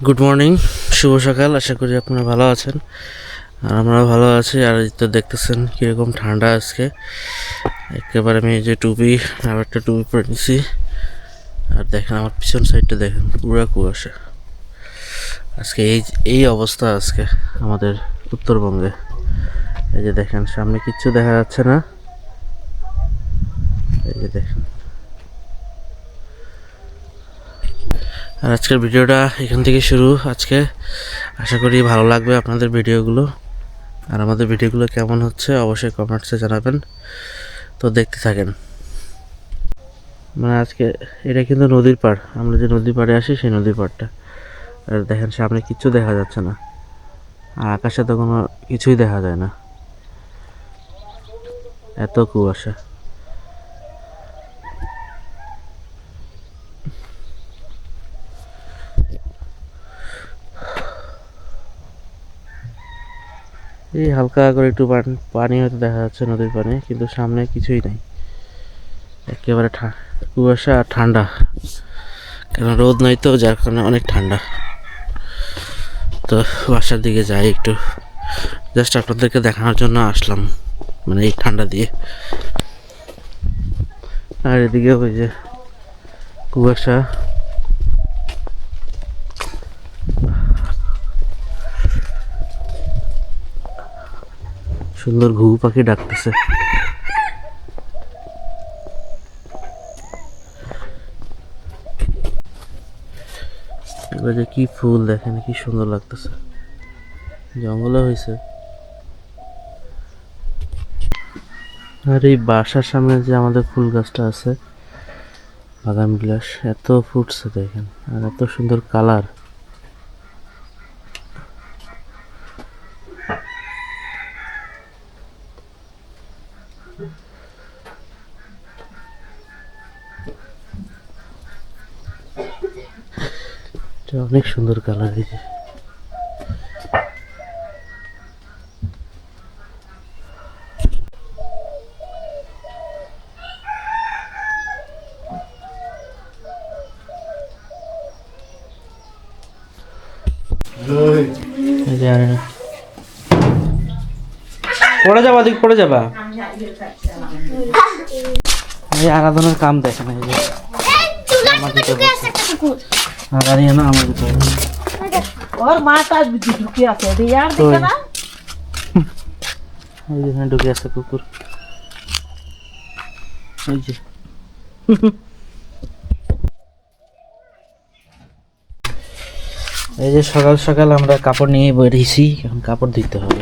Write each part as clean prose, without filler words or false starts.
Good morning, শুভ সকাল। আশা করি আপনারা ভালো আছেন আর আমরা ভালো আছি। আর এই তো দেখতেছেন কীরকম ঠান্ডা আজকে। একেবারে আমি এই যে টুপি আর একটা টুপি পরে নিছি। আর দেখেন আমার পিছন সাইডটা দেখেন, পুরো কুয়াশা। আজকে এই অবস্থা আজকে আমাদের উত্তরবঙ্গে। এই যে দেখেন সামনে কিচ্ছু দেখা যাচ্ছে না। এই যে দেখেন। আর আজকের ভিডিওটা এখান থেকে শুরু। আজকে আশা করি ভালো লাগবে আপনাদের ভিডিওগুলো। আর আমাদের ভিডিওগুলো কেমন হচ্ছে অবশ্যই কমেন্টসে জানাবেন। তো দেখতে থাকেন। মানে আজকে এটা কিন্তু নদীর পাড়, আমরা যে নদীর পাড়ে আসি সেই নদীর পাড়টা। আর দেখেন সামনে কিচ্ছু দেখা যাচ্ছে না, আর আকাশে তো কোনো কিছুই দেখা যায় না, এত কুয়াশা। এই হালকা করে একটু পানি হয়তো দেখা যাচ্ছে, নদীর পানি, কিন্তু সামনে কিছুই নাই। একেবারে কুয়াশা আর ঠান্ডা, কারণ রোদ নাই তো, যার কারণে অনেক ঠান্ডা। তো বাসার দিকে যাই একটু, জাস্ট আপনাদেরকে দেখানোর জন্য আসলাম, মানে এই ঠান্ডা দিয়ে। আর এদিকে ওই যে কুয়াশা, সুন্দর ঘুঘু পাখি ডাকতেছে। এবার যে কি ফুল দেখেন, কি সুন্দর লাগতেছে, জঙ্গলে হয়েছে। আর এই বাসার সামনে যে আমাদের ফুল গাছটা আছে, বাগান বিলাস, এত ফুটছে দেখেন, আর এত সুন্দর কালার। অনেক সুন্দর কালার দিয়েছে। পড়ে যাবা, দিক পড়ে যাবা। এই আরাধনার কাম দেখেন, এই যে আমার দিকে না, আমার দিকে ওর মাটা ঢুকে আছে রিয়ার দিকে না, ওই যেখানে ঢুকে আছে কুকুর, ওই যে। এই যে সকাল সকাল আমরা কাপড় নিয়ে বেরিয়েছি, এখন কাপড় দিতে হবে।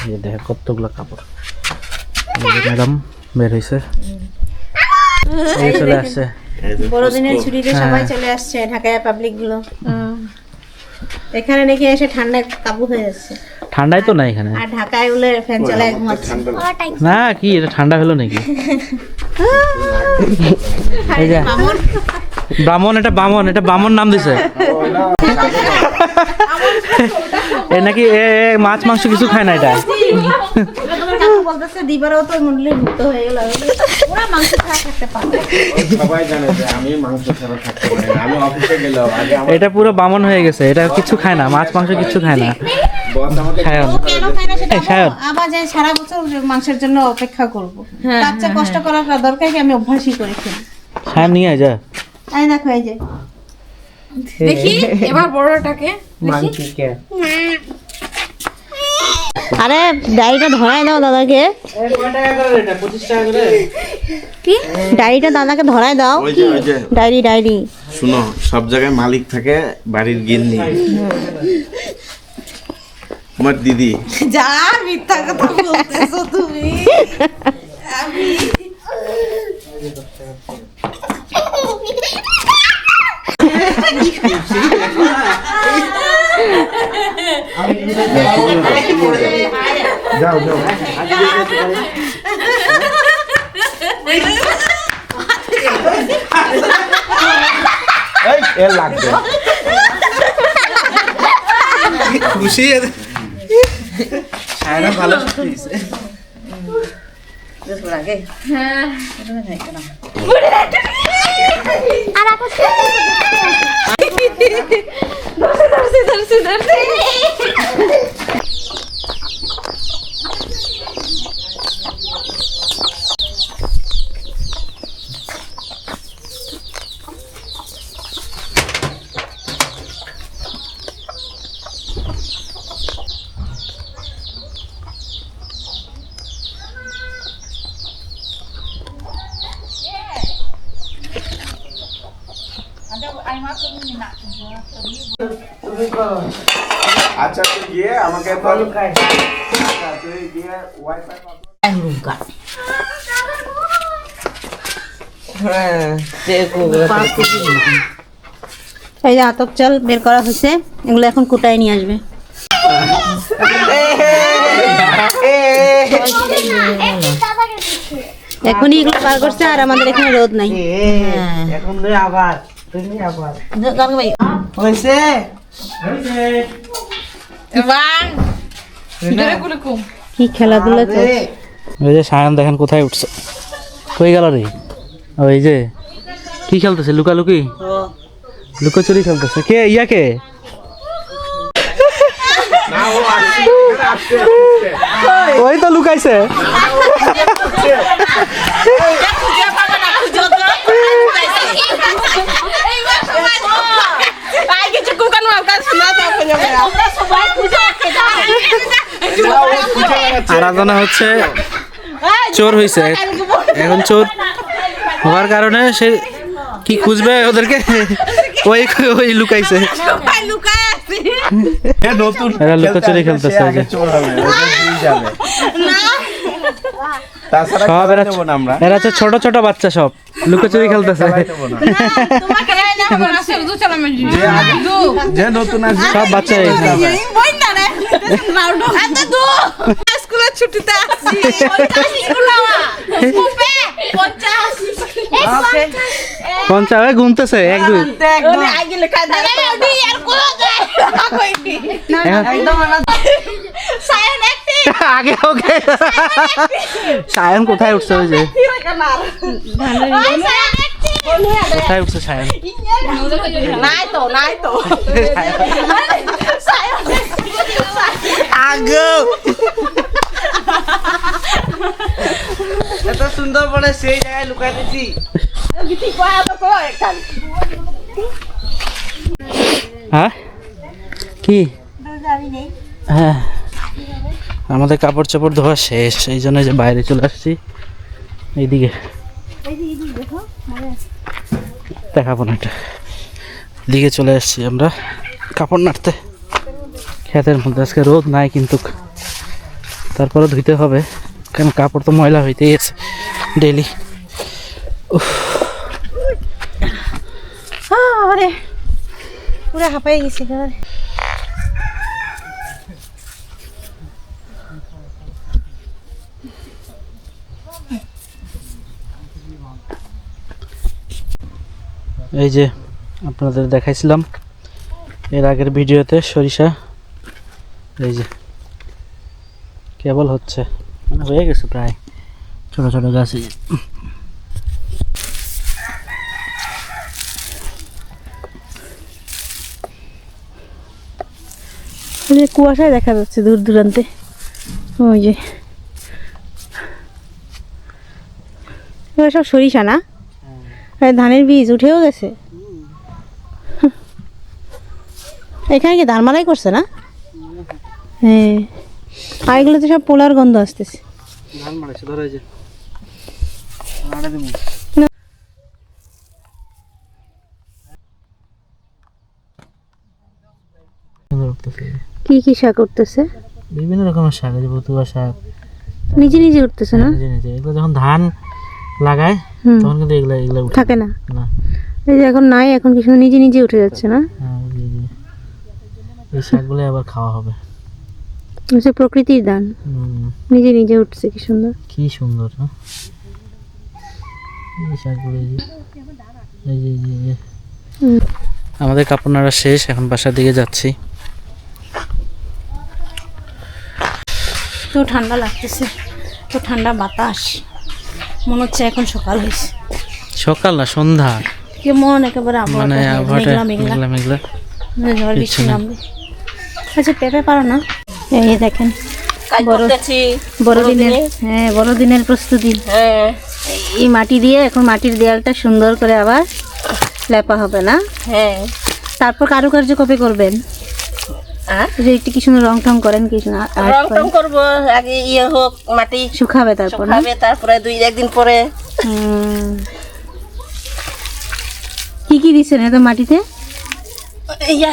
এই যে দেখেন কতগুলো কাপড়। ম্যাডাম বের হয়েছে, চলে আসছে। বড়দিনের ছুটিতে সবাই চলে আসছে ঢাকায় পাবলিক গুলো। এখানে নাকি এসে ঠান্ডায় কাবু হয়ে যাচ্ছে। ঠান্ডায় তো না এখানে, আর ঢাকায় বলে ফ্যান চালায় ঘুমাচ্ছে না। কি এটা ঠান্ডা হলো নাকি? এই যে ব্রাহ্মণ, এটা বামন, এটা বামন নাম দিছে। এ নাকি মাছ মাংস কিছু খায় না এটা। বলতেছে দিবারও তো মন্ডলী মুক্ত হয়ে গেল, ওরা মাংস ছাড়া থাকতে পারে। সবাই জানে যে আমি মাংস ছাড়া থাকতে পারি না। আমি অফিসে গেলেও আগে এটা পুরো বামন হয়ে গেছে, এটা কিছু খায় না, মাছ মাংস কিছু খায় না। বস আমাকে ও কেন খায় না সেটা আবার যে সারা বছর মাংসের জন্য অপেক্ষা করব, তার চেয়ে কষ্ট করার দরকার কি? আমি অভ্যাসই করেছি। সাহেব নিয়ে আয় যা। এই দেখো, এই যে দেখি এবার বড়টাকে আরে ডায়েরিটা ধরাই দাও দাদাকে। কি ডায়েরিটা দাদাকে ধরাই দাও। ওই যে ওই যে ডায়েরি শুনো, সব জায়গায় মালিক থাকে, বাড়ির গিন্নি আমার দিদি। যা মিথ্যা কথা বলতেছো তুমি। আমি যাও যাও, এই এ লাগবে খুশি। সায়রা ভালো শিখেছে। হ্যাঁ আর আকাশ আচ্ছা তুই গিয়ে আমাকে বল আচ্ছা তুই গিয়ে ওয়াইফাই এই যে আতপ চাল বের করা হয়েছে, এগুলো এখন কুটায় নিয়ে আসবে। এখনই এগুলো বার করছে, আর আমাদের এখানে রোদ নাই। এখন আবার তুমি আবার হয়েছে কি খেলাধুলা চলছে। ওই যে সায়ন দেখেন কোথায় উঠছে, কই গেল রে? ওই যে কি খেলতেছে, লুকালুকি, লুকোচুরি খেলতেছে। কে ইয়াকে? না ও আসছে আসছে ওই তো লুকাইছে। আরাধনা হচ্ছে চোর হয়েছে, এখন চোর হওয়ার কারণে সে কি খুঁজবে ওদেরকে, ওই ওই লুকাইছে। নতুন এরা লুকোচুরি খেলতেছে। আগে চোর হবে ওটা দিয়ে যাবে তাছাড়া সব এরা দেব না আমরা এরা হচ্ছে ছোট ছোট বাচ্চা, সব লুকোচুরি খেলতেছে। দেব না যে নতুন আসবে সব বাচ্চা স্কুলের ছুটিতে আসছি। পঞ্চাশ ঘুমতেছে, এক দুই আগে ওকে সায়ন কোথায় উঠছে? ওই যে কোথায় উঠছে সায়ন? নাই তো আগো এত সুন্দর বলে সেই জায়গায় লুকাইতেছি। হ্যাঁ কি? হ্যাঁ আমাদের কাপড় চাপড় ধোয়া শেষ, এই জন্য যে বাইরে চলে আসছি। এইদিকে দেখাবো না, এটা দিকে চলে আসছি আমরা কাপড় নাড়তে। ক্ষেতের মধ্যে আজকে রোদ নাই, কিন্তু তারপরে ধুইতে হবে, কারণ কাপড় তো ময়লা হইতেই আছে ডেলি। পুরো হাঁপাই গেছি। এই যে আপনাদের দেখাইছিলাম এর আগের ভিডিওতে সরিষা, এই যে কেবল হচ্ছে, মানে হয়ে গেছে প্রায়, ছোট ছোট গাছ। কুয়াশায় দেখা যাচ্ছে দূর দূরান্তে। ওই যে সব সরিষা না, ধানের বীজ উঠেও গেছে। এখানে কি ধান মারাই করছে না? হ্যাঁ, আর এগুলোতে সব পোলার গন্ধ আসতেছে। ধান মারাইছে, ধরো এই যে নাড়া দিমু। কি কি শাক উঠতেছে? বিভিন্ন রকমের শাক, এই যে বতুয়া শাক নিজে নিজে উঠতেছে না? নিজে নিজে। এগুলো যখন ধান লাগায় তখন কিন্তু এগুলা এগুলা উঠে থাকে না। না, এই যে এখন নাই, এখন কিছু নিজে নিজে উঠে যাচ্ছে না? হ্যাঁ, এই শাকগুলো আবার খাওয়া হবে। হচ্ছে প্রকৃতির দান, নিজে নিজে উঠছে। কি সুন্দর, কি সুন্দর না এই শাকগুলো। এই যে এই যে আমাদের কাপড় নাড়া শেষ, এখন বাসার দিকে যাচ্ছি। তো ঠান্ডা লাগতেছে, তো ঠান্ডা বাতাস, মনে হচ্ছে এখন সকাল হয়েছে। সকাল না, সন্ধ্যা। কেমন একেবারে মানে আবহাওয়াটা আবহাওয়াটা মেঘলা মেঘলা মেঘলা ঝড় কিচ্ছু বৃষ্টি না। নামবে। আচ্ছা পেঁপে পারো না? এই দেখেন বড়দিনের, হ্যাঁ বড়দিনের প্রস্তুতি। এই মাটি দিয়ে এখন মাটির দেয়ালটা সুন্দর করে আবার লেপা হবে না? হ্যাঁ। তারপর কারুকার্য কবে করবেন? এই যে একটু কি সুন্দর রং টং করেন কি না? রং টং করবো, আগে ইয়ে হোক, মাটি শুকাবে তারপর না? শুকাবে, তারপরে একদিন পরে। কি কি দিচ্ছেন এত মাটিতে? ইয়া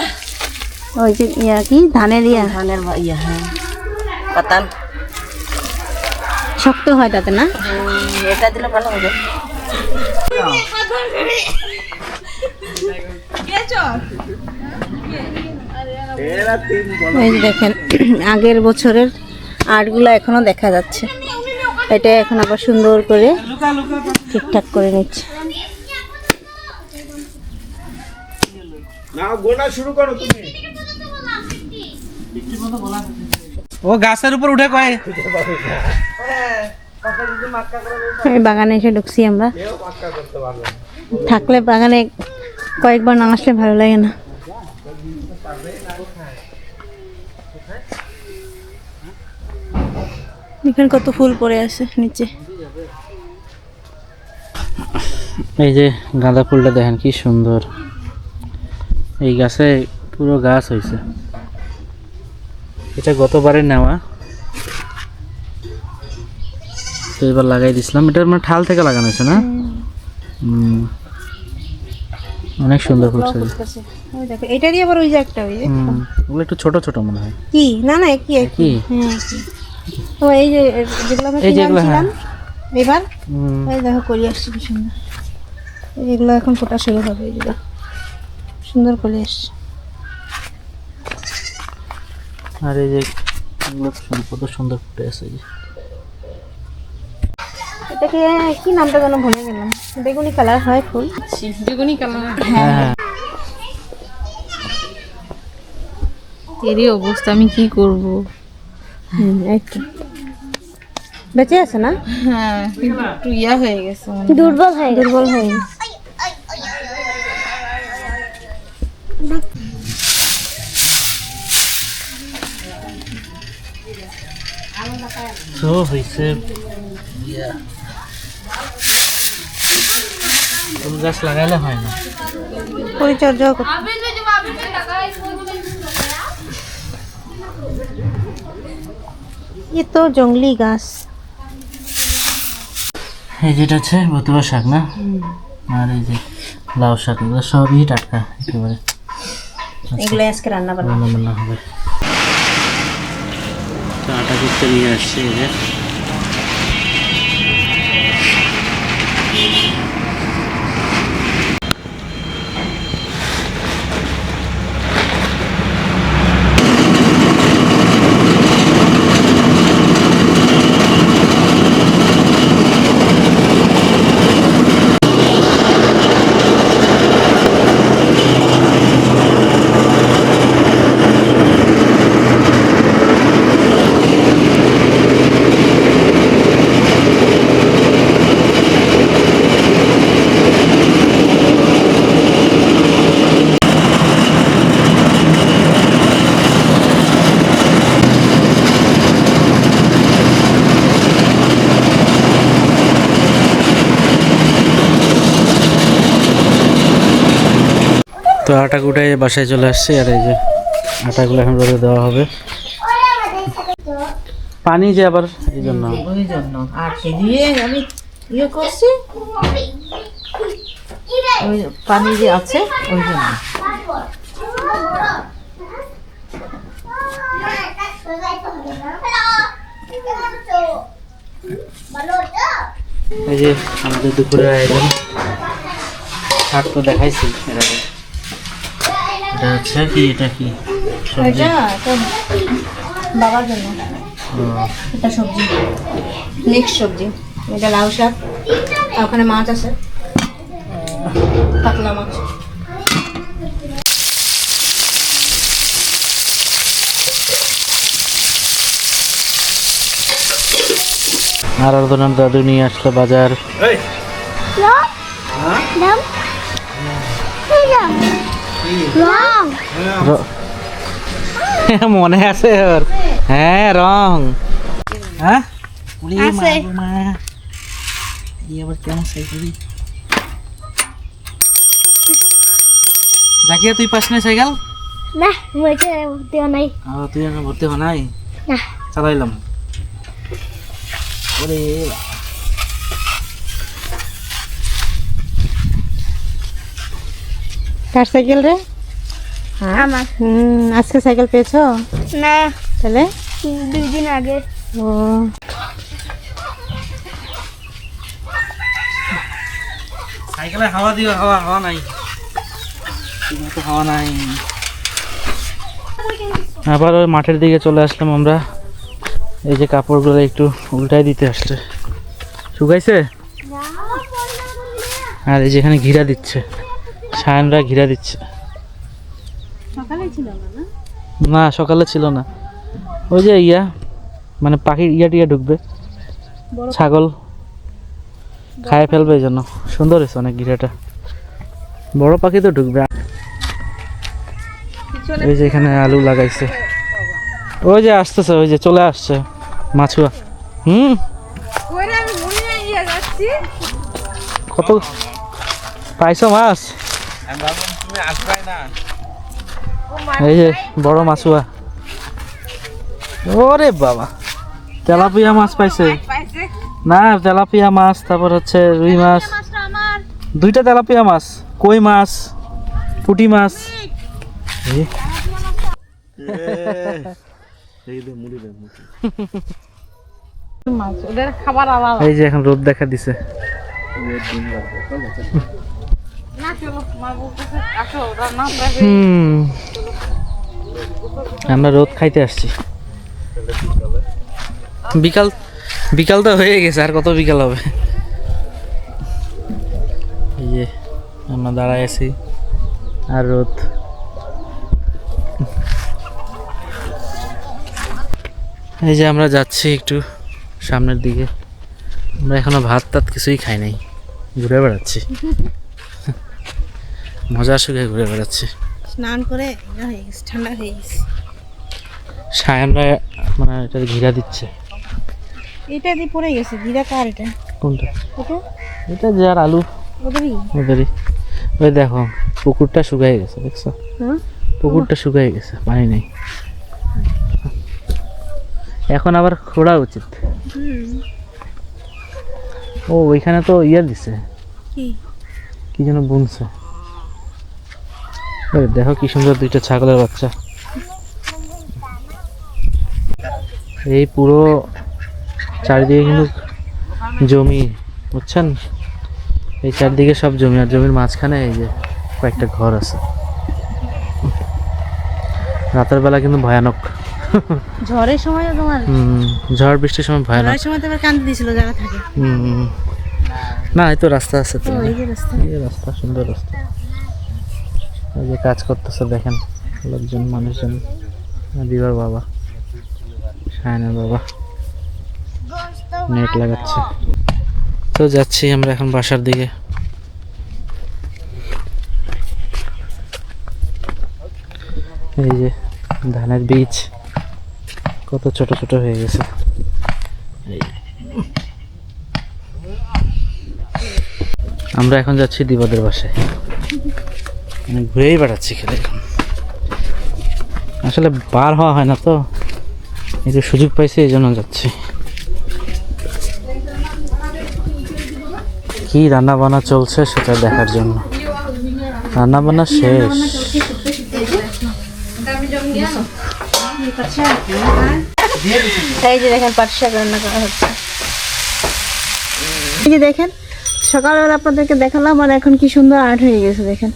ওই যে ইয়া কি ধানের ইয়া ধানের ইয়া, হ্যাঁ পাতান, শক্ত হয় তাতে না? এটা দিলে ভালো হবে। এই যে দেখেন আগের বছরের আর্টগুলো এখনো দেখা যাচ্ছে। এটা এখন আবার সুন্দর করে ঠিকঠাক করে নিচ্ছে। না গোনা শুরু করো তুমি। ও গাছের উপর উঠে কয় এই বাগানে এসে ঢুকছি আমরা। থাকলে বাগানে কয়েকবার না আসলে ভালো লাগে না। এখানে কত ফুল পড়ে আছে নিচে। এই যে গাঁদা ফুলটা দেখেন কি সুন্দর, এই গাছে পুরো গাছ হয়েছে। এটা গতবারে নেওয়া, তো এবার লাগাই দিছিলাম। এটা মানে ঠাল থেকে লাগানো হয়েছে না? অনেক সুন্দর ফুটছে। ওই দেখো এটারই আবার ওই যে একটা ওই যে ওগুলো একটু ছোট ছোট মনে হয়। কি না না একই একই। কি? হ্যাঁ একই। তো এই যে যেগুলো আমরা এই কিনে যেগুলো, আনছিলাম এবার হুম, এই দেখো কলি আসছে কি সুন্দর। এগুলো এখন ফোটা শুরু হবে। এগুলো সুন্দর কলি আসছে। আর এই যে এগুলো কত সুন্দর ফুটে আছে। এই যে এটাকে কি নামটা যেন ভুলে গেলাম। বেগুনি কালার হয় ফুল। বেগুনি কালার। হ্যাঁ, এরই অবস্থা, আমি কি করব? একটু বেঁচে আছে না? হ্যাঁ, কিন্তু একটু ইয়া হয়ে গেছে। দুর্বল হয়ে তো হয়েছে। ফুল গাছ লাগাইলে হয় না। পরিচর্যা করতে। ये तो जंगली घास। এই যেটা হচ্ছে বতুয়া শাক না? আর এই যে লাউ শাক, এগুলো সবই টাটকা একেবারে। এগুলো আজকে রান্না বান্না রান্না বান্না হবে। তো আটা করতে নিয়ে আসছি। এই যে তো আটা কুটাই বাসায় চলে আসছে। আর এই যে আটাগুলো এখন রোদে দেওয়া হবে। পানি যে আবার এই জন্য ওই জন্য আটকে দিয়ে আমি ইয়ে করছি, ওই পানি যে আছে ওই জন্য। এই যে আমাদের দুপুরের আয়োজন। শাক তো দেখাইছি এর আগে। এটা হচ্ছে কি, এটা কি সবজি? এটা বাবার জন্য। ও, এটা সবজি, মিক্স সবজি। এটা লাউ শাক, আর ওখানে মাছ আছে, পাতলা মাছ। আরাধনার দাদু নিয়ে আসলো বাজার। মনে আছে ওর? হ্যাঁ রং। হ্যাঁ ওরে আছে। মা এই আবার কেমন সাইকেল? জাকিয়া তুই পাস না সাইকেল? না মুঝে দেও নাই তুই এখনো ভর্তি হো নাই? না চালাইলাম। ওরে কার সাইকেল রে? আমার আজকে সাইকেল পেয়েছো? না তাহলে 2 দিন আগে ও সাইকেলে হাওয়া দিও, হাওয়া নাই, ঠিকমতো হাওয়া নাই। আবার ওই মাঠের দিকে চলে আসলাম আমরা। এই যে কাপড়গুলো একটু উল্টাই দিতে আসছে, শুকাইছে। আর এই যেখানে ঘিরা দিচ্ছে, সায়নরা ঘিরা দিচ্ছে। না সকালে ছিল না। ওই যে মানে পাখির টিয়া ঢুকবে, ছাগল খায় ফেলবে, এই জন্য সুন্দর হয়েছে অনেক ঘিরাটা। বড় পাখি তো ঢুকবে। ওই যে এখানে আলু লাগাইছে, ওই যে আসতেছে, ওই যে চলে আসছে মাছুয়া। কত পাইছো মাছ? এই যে বড় মাছুয়া। ওরে বাবা, তেলাপিয়া মাছ পাইছে না? তেলাপিয়া মাছ, তারপর হচ্ছে রুই মাছ, 2টা তেলাপিয়া মাছ, কই মাছ, পুঁটি মাছ। এই যে এখন রোদ দেখা দিছে। আমরা রোদ খাইতে আসছি। বিকাল তো হয়ে গেছে, আর কত বিকাল হবে। এই যে আমরা দাঁড়ায় আছি আর রোদ। এই যে আমরা যাচ্ছি একটু সামনের দিকে। আমরা এখনো ভাত টাত কিছুই খাই নাই, ঘুরে বেড়াচ্ছি, মজার সুখে ঘুরে বেড়াচ্ছি। স্নান করে হয়ে গেছে, ঠান্ডা হয়ে গেছে। সায়নরা মানে এটা ঘিরা দিচ্ছে। এটা দিয়ে পড়ে গেছে, ঘিরা কার এটা? কোনটা? এটা এটা যার আলু ওদেরই। ওদেরই। ওই দেখো পুকুরটা শুকাই গেছে, দেখছো? পুকুরটা শুকাই গেছে, পানি নেই। এখন আবার খোঁড়া উচিত। ও ওইখানে তো দিছে, কি যেন বুনছে। দেখো কি সুন্দর 2টা ছাগলের বাচ্চা। এই পুরো চারিদিকে কিন্তু জমি, বুঝছেন? এই চারদিকে সব জমি, আর জমির মাঝখানে এই যে কয়েকটা ঘর আছে। রাতের বেলা কিন্তু ভয়ানক। ঝড়ের সময় তোমার ঝড় বৃষ্টির সময় ভয়ানক। ঝড়ের সময় তো আবার কান্দি দিছিল যারা থাকে। না এই তো রাস্তা আছে তো, এই যে রাস্তা, এই যে রাস্তা, সুন্দর রাস্তা। এই যে কাজ করতেছে দেখেন লোকজন, মানুষজন। দিবার বাবা, সায়নের বাবা নেট লাগাচ্ছে। তো যাচ্ছি আমরা এখন বাসার দিকে। এই যে ধানের বীজ কত ছোট ছোট হয়ে গেছে। আমরা এখন যাচ্ছি দিবাদের বাসায়, মানে ঘুরেই বেড়াচ্ছি খেলে। এখন আসলে বার হওয়া হয় না তো, একটু সুযোগ পাইছি এই জন্য যাচ্ছি। কি রান্না বান্না চলছে সেটা দেখার জন্য। রান্না বান্না শেষ। এই যে দেখেন পাট শাক রান্না করা হচ্ছে। এই যে দেখেন সকালবেলা আপনাদেরকে দেখালাম, আর এখন কি সুন্দর আর্ট হয়ে গেছে, দেখেন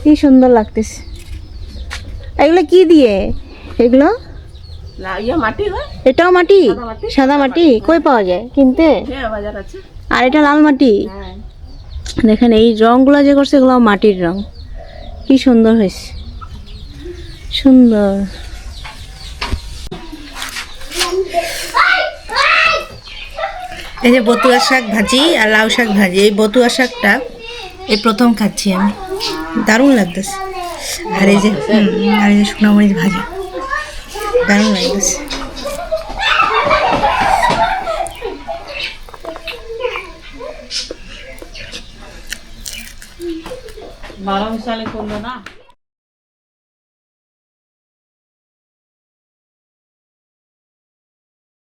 কি সুন্দর লাগতেছে। এগুলো কি দিয়ে? এগুলো মাটি হয়, এটাও মাটি, সাদা মাটি। কই পাওয়া যায় কিনতে? বাজার আছে। আর এটা লাল মাটি। দেখেন এই রংগুলো যে করছে, এগুলো মাটির রং। কি সুন্দর হয়েছে, সুন্দর। এই যে বতুয়া শাক ভাজি আর লাউ শাক ভাজি। এই বতুয়া শাকটা এই প্রথম খাচ্ছি আমি। দারুণ লাগতেছে। আর এই যে আর এই যে শুকনো মরিচ ভাজা, দারুণ লাগতেছে। বারো মিশালে করলো না।